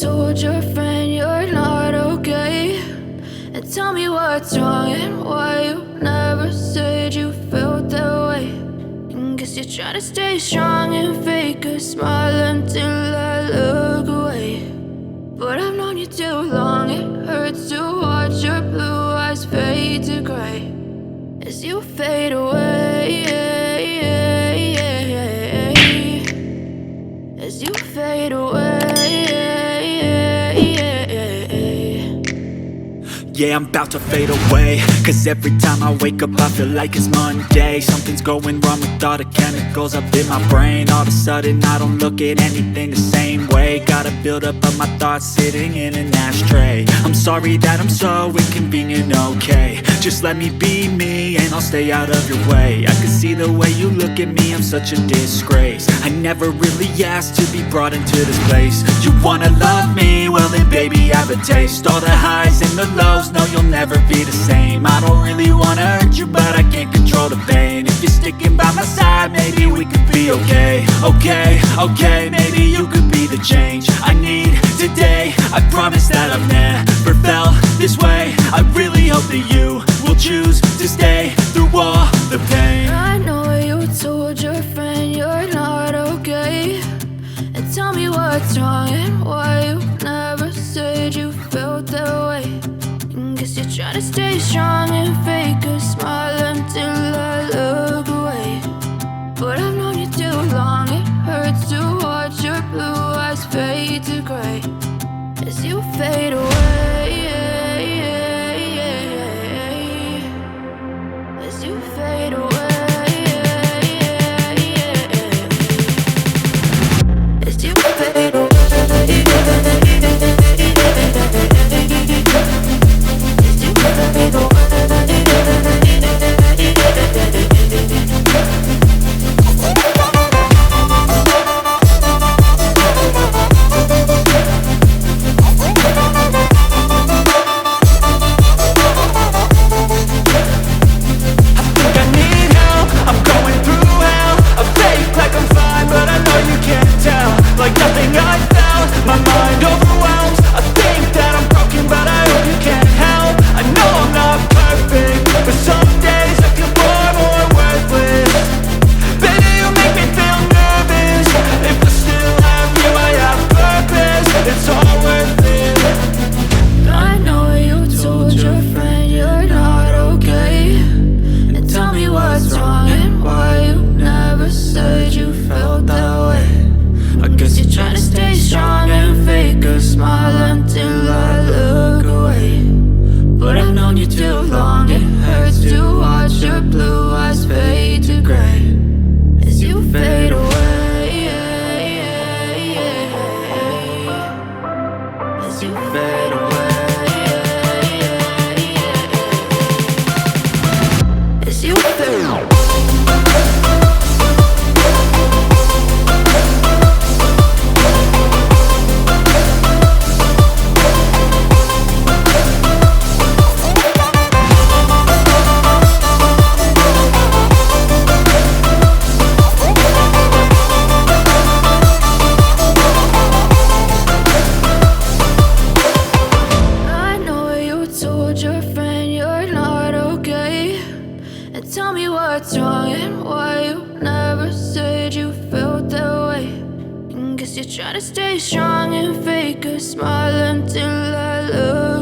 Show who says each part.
Speaker 1: told your friend you're not okay, and tell me what's wrong and why you never said you felt that way. And guess you're trying to stay strong and fake a smile until I look away. But I've known you too long, it hurts to watch your blue eyes fade to gray as you fade away, as you fade away.
Speaker 2: Yeah, I'm about to fade away, cause every time I wake up I feel like it's Monday. Something's going wrong with all the chemicals up in my brain. All of a sudden I don't look at anything the same way. Gotta build up of my thoughts sitting in an ashtray. I'm sorry that I'm so inconvenient, okay. Just let me be me and I'll stay out of your way. I can see the way you look at me, I'm such a disgrace. I never really asked to be brought into this place. You wanna love me? Well then baby I have a taste. All the highs and the lows, no you'll never be the same. I don't really wanna hurt you but I can't control the pain. If you're sticking by my side maybe we could be okay. Okay, maybe you could be the change I need today. I promise that I've never felt this way. I really hope that you will choose to stay through all the pain.
Speaker 1: I know you told your friend you're not okay, and tell me what's wrong and why you never said you felt that way. And guess you're trying to stay strong and fake a smile until I look away. But I've known you too long, it hurts to watch your blue eyes fade to gray as you fade away, as you fade away, as you fade away. Tell me what's wrong and why you never said you felt that way. And guess you're trying to stay strong and fake a smile until I look